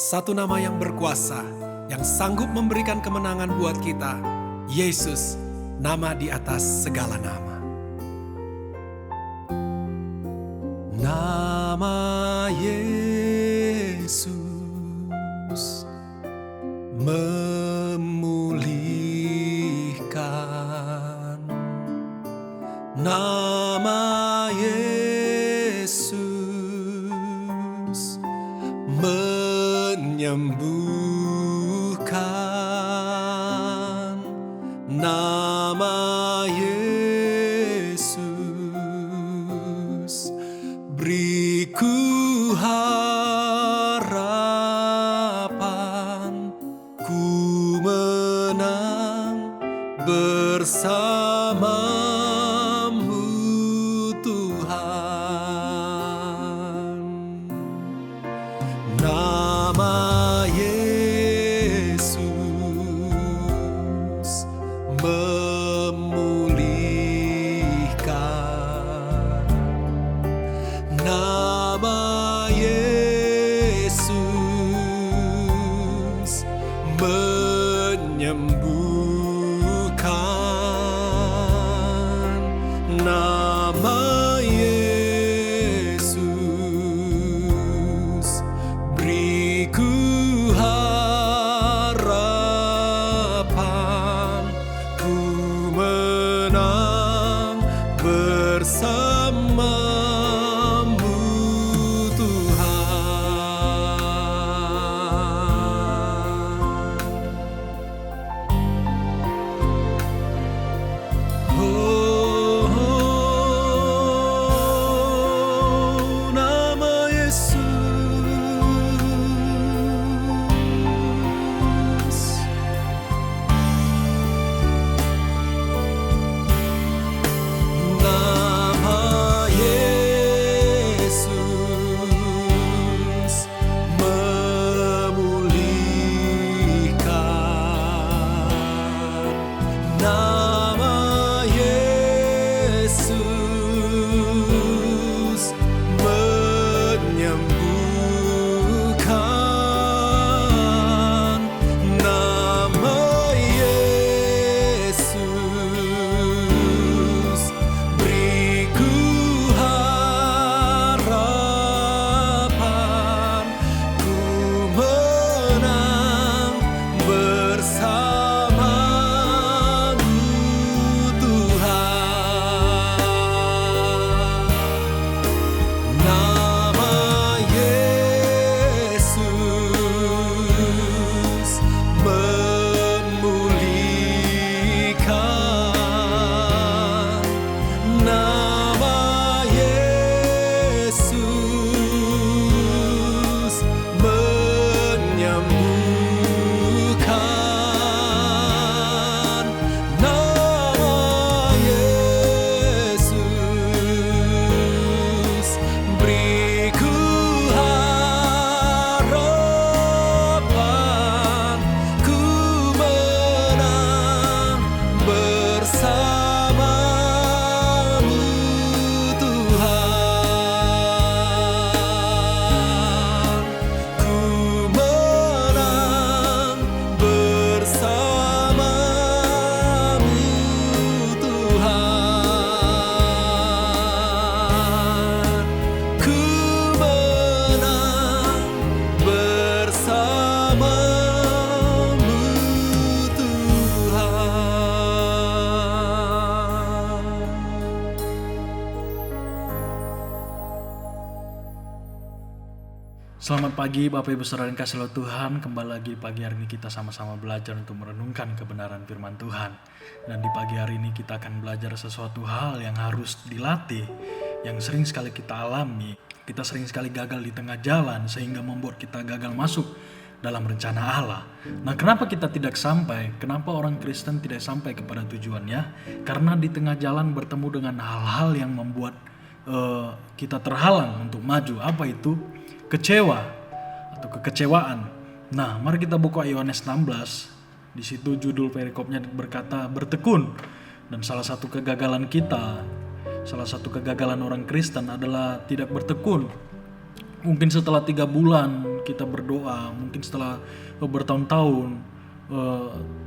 Satu nama yang berkuasa, yang sanggup memberikan kemenangan buat kita, Yesus, nama di atas segala nama. Nama Yesus memulihkan. Nama Yesus menyembuhkan. Nama Yesus beriku harapan, ku menang bersamamu Tuhan. Nama Yesus memulihkan. Nama Yesus menyembuhkan. Nama Yesus beriku harapan, ku menang bersamamu Tuhan. Nama Yesus. Nama Yesus memulihkan. Nama Yesus menyembuhkan. Nama Yesus beriku harapan, ku menang bersamamu Tuhan. Nama Yesus memulihkan. Nama Yesus menyembuhkan. Nama Yesus beriku harapan, ku menang bersamamu Tuhan. Ku menang bersamamu Tuhan. Ku menang bersamamu Tuhan. Selamat pagi Bapak Ibu Saudara yang kasih oleh Tuhan. Kembali lagi di pagi hari ini kita sama-sama belajar untuk merenungkan kebenaran firman Tuhan. Dan di pagi hari ini kita akan belajar sesuatu hal yang harus dilatih, yang sering sekali kita alami Kita sering sekali gagal di tengah jalan sehingga membuat kita gagal masuk dalam rencana Allah. Nah, kenapa kita tidak sampai? Kenapa orang Kristen tidak sampai kepada tujuannya? Karena di tengah jalan bertemu dengan hal-hal yang membuat kita terhalang untuk maju. Apa itu? Kecewa atau kekecewaan. Nah, mari kita buka Yohanes 16. Di situ judul perikopnya berkata bertekun. Dan salah satu kegagalan kita, salah satu kegagalan orang Kristen adalah tidak bertekun. Mungkin setelah 3 bulan kita berdoa, mungkin setelah bertahun-tahun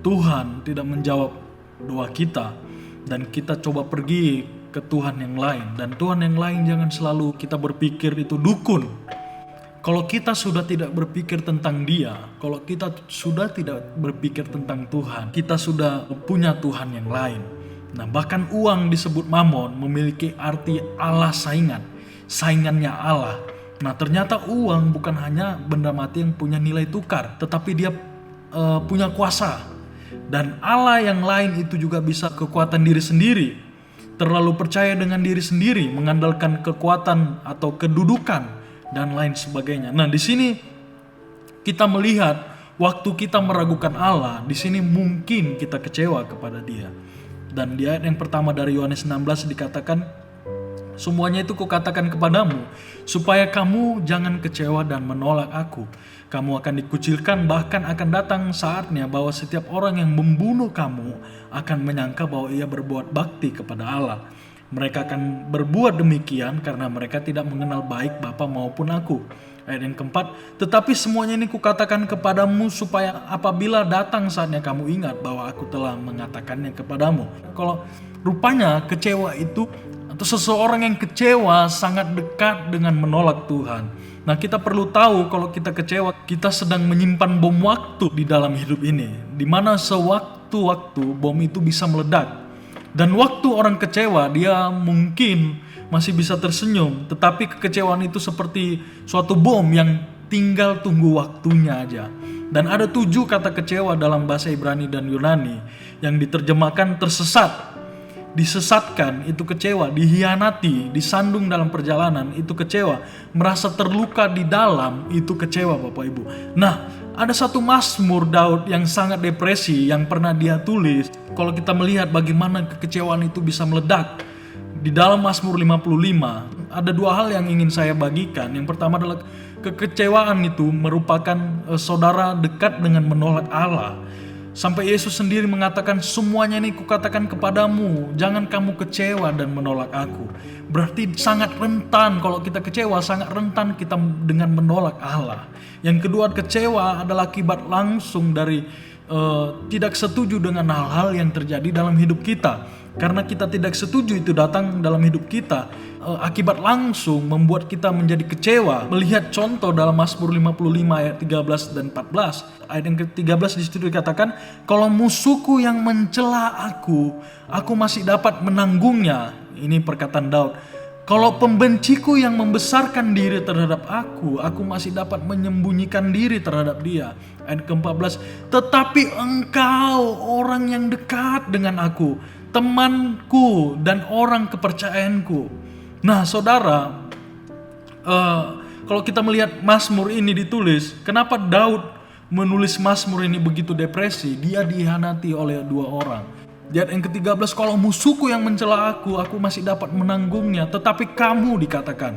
Tuhan tidak menjawab doa kita, dan kita coba pergi ke Tuhan yang lain. Dan Tuhan yang lain jangan selalu kita berpikir itu dukun. Kalau kita sudah tidak berpikir tentang Dia, kalau kita sudah tidak berpikir tentang Tuhan, kita sudah punya Tuhan yang lain. Nah, bahkan uang disebut mamon memiliki arti Allah saingannya Allah. Nah, ternyata uang bukan hanya benda mati yang punya nilai tukar, tetapi dia punya kuasa. Dan Allah yang lain itu juga bisa kekuatan diri sendiri. Terlalu percaya dengan diri sendiri, mengandalkan kekuatan atau kedudukan dan lain sebagainya. Nah, di sini kita melihat waktu kita meragukan Allah, di sini mungkin kita kecewa kepada Dia. Dan di ayat yang pertama dari Yohanes 16 dikatakan, semuanya itu kukatakan kepadamu, supaya kamu jangan kecewa dan menolak aku. Kamu akan dikucilkan, bahkan akan datang saatnya bahwa setiap orang yang membunuh kamu akan menyangka bahwa ia berbuat bakti kepada Allah. Mereka akan berbuat demikian karena mereka tidak mengenal baik Bapa maupun aku. Ayat yang keempat, tetapi semuanya ini kukatakan kepadamu supaya apabila datang saatnya kamu ingat bahwa aku telah mengatakannya kepadamu. Kalau rupanya kecewa itu, atau seseorang yang kecewa sangat dekat dengan menolak Tuhan. Nah, kita perlu tahu kalau kita kecewa, kita sedang menyimpan bom waktu di dalam hidup ini, di mana sewaktu-waktu bom itu bisa meledak. Dan waktu orang kecewa, dia mungkin masih bisa tersenyum, tetapi kekecewaan itu seperti suatu bom yang tinggal tunggu waktunya aja. Dan ada 7 kata kecewa dalam bahasa Ibrani dan Yunani yang diterjemahkan tersesat. Disesatkan itu kecewa, dihianati, disandung dalam perjalanan itu kecewa, merasa terluka di dalam itu kecewa, Bapak Ibu. Nah, ada satu mazmur Daud yang sangat depresi yang pernah dia tulis. Kalau kita melihat bagaimana kekecewaan itu bisa meledak di dalam Mazmur 55, ada 2 hal yang ingin saya bagikan. Yang pertama adalah kekecewaan itu merupakan saudara dekat dengan menolak Allah. Sampai Yesus sendiri mengatakan, semuanya ini kukatakan kepadamu, jangan kamu kecewa dan menolak aku. Berarti sangat rentan, kalau kita kecewa sangat rentan kita dengan menolak Allah. Yang kedua, kecewa adalah akibat langsung dari tidak setuju dengan hal-hal yang terjadi dalam hidup kita. Karena kita tidak setuju itu datang dalam hidup kita, akibat langsung membuat kita menjadi kecewa. Melihat contoh dalam Mazmur 55 ayat 13 dan 14. Ayat yang ke-13 di situ dikatakan, kalau musuhku yang mencela aku masih dapat menanggungnya. Ini perkataan Daud. Kalau pembenciku yang membesarkan diri terhadap aku masih dapat menyembunyikan diri terhadap dia. Ayat ke-14, tetapi engkau orang yang dekat dengan aku, temanku dan orang kepercayaanku. Nah, saudara, kalau kita melihat Mazmur ini ditulis, kenapa Daud menulis Mazmur ini begitu depresi? Dia dihianati oleh 2 orang. Di ayat yang ke-13, kalau musuhku yang mencela aku masih dapat menanggungnya. Tetapi kamu, dikatakan,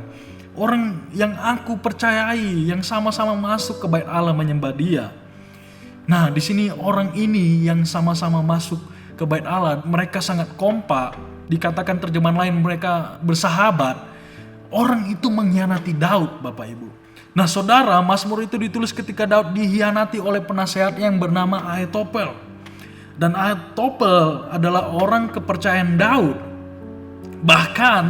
orang yang aku percayai, yang sama-sama masuk ke bait Allah menyembah Dia. Nah, di sini orang ini yang sama-sama masuk ke bait Allah, mereka sangat kompak. Dikatakan terjemahan lain, mereka bersahabat. Orang itu mengkhianati Daud, Bapak Ibu. Nah, saudara, Mazmur itu ditulis ketika Daud dihianati oleh penasehat yang bernama Ahitofel. Dan Ahitofel adalah orang kepercayaan Daud. Bahkan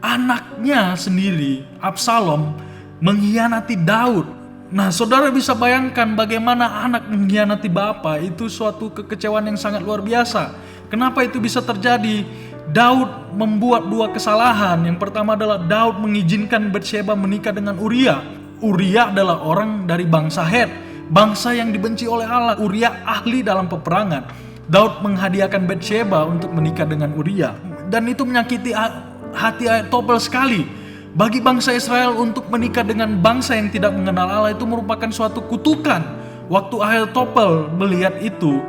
anaknya sendiri, Absalom, mengkhianati Daud. Nah, saudara bisa bayangkan bagaimana anak mengkhianati bapa, itu suatu kekecewaan yang sangat luar biasa. Kenapa itu bisa terjadi? Daud membuat 2 kesalahan. Yang pertama adalah Daud mengizinkan Batsheba menikah dengan Uria. Uria adalah orang dari bangsa Het, bangsa yang dibenci oleh Allah. Uria ahli dalam peperangan. Daud menghadiahkan Batsheba untuk menikah dengan Uria. Dan itu menyakiti hati Ahitofel sekali. Bagi bangsa Israel untuk menikah dengan bangsa yang tidak mengenal Allah itu merupakan suatu kutukan. Waktu Ahitofel melihat itu,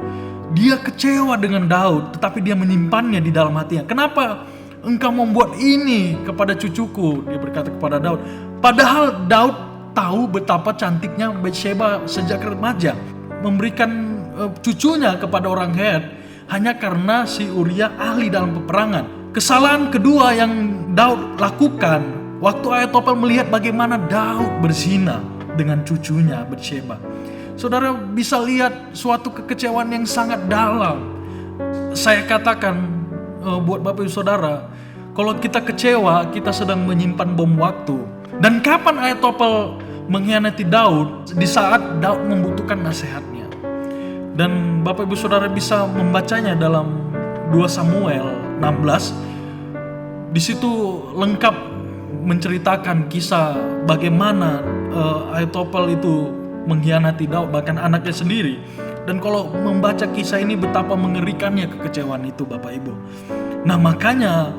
dia kecewa dengan Daud, tetapi dia menyimpannya di dalam hatinya. Kenapa engkau membuat ini kepada cucuku? Dia berkata kepada Daud. Padahal Daud tahu betapa cantiknya Batsheba sejak remaja, memberikan cucunya kepada orang Het hanya karena si Uria ahli dalam peperangan. Kesalahan kedua yang Daud lakukan waktu Ahitofel melihat bagaimana Daud berzina dengan cucunya Batsheba. Saudara bisa lihat suatu kekecewaan yang sangat dalam. Saya katakan buat Bapak Ibu Saudara, kalau kita kecewa, kita sedang menyimpan bom waktu. Dan kapan Ahitofel mengkhianati Daud? Di saat Daud membutuhkan nasihatnya. Dan Bapak Ibu Saudara bisa membacanya dalam 2 Samuel 16. Di situ lengkap menceritakan kisah bagaimana Ahitofel itu mengkhianati Daud, bahkan anaknya sendiri. Dan kalau membaca kisah ini betapa mengerikannya kekecewaan itu Bapak Ibu. Nah makanya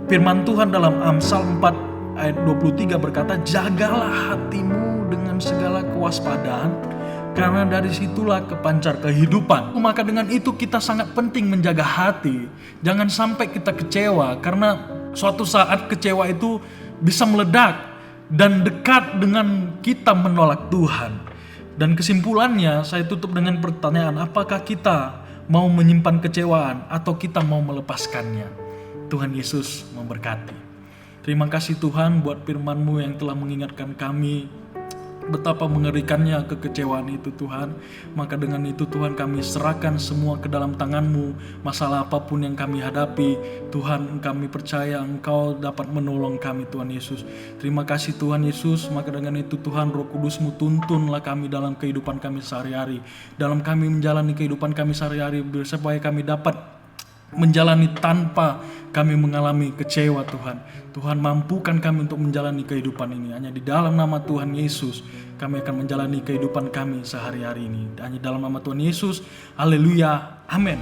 firman Tuhan dalam Amsal 4 ayat 23 berkata, jagalah hatimu dengan segala kewaspadaan, karena dari situlah kepancar kehidupan. Maka dengan itu kita sangat penting menjaga hati. Jangan sampai kita kecewa, karena suatu saat kecewa itu bisa meledak dan dekat dengan kita menolak Tuhan. Dan kesimpulannya saya tutup dengan pertanyaan, apakah kita mau menyimpan kecewaan atau kita mau melepaskannya? Tuhan Yesus memberkati. Terima kasih Tuhan buat firman-Mu yang telah mengingatkan kami betapa mengerikannya kekecewaan itu Tuhan. Maka dengan itu Tuhan kami serahkan semua ke dalam tangan-Mu. Masalah apapun yang kami hadapi, Tuhan kami percaya Engkau dapat menolong kami Tuhan Yesus. Terima kasih Tuhan Yesus. Maka dengan itu Tuhan Roh Kudus-Mu tuntunlah kami dalam kehidupan kami sehari-hari. Dalam kami menjalani kehidupan kami sehari-hari, supaya kami dapat menjalani tanpa kami mengalami kecewa Tuhan. Tuhan mampukan kami untuk menjalani kehidupan ini. Hanya di dalam nama Tuhan Yesus kami akan menjalani kehidupan kami sehari-hari ini. Hanya dalam nama Tuhan Yesus. Haleluya. Amin.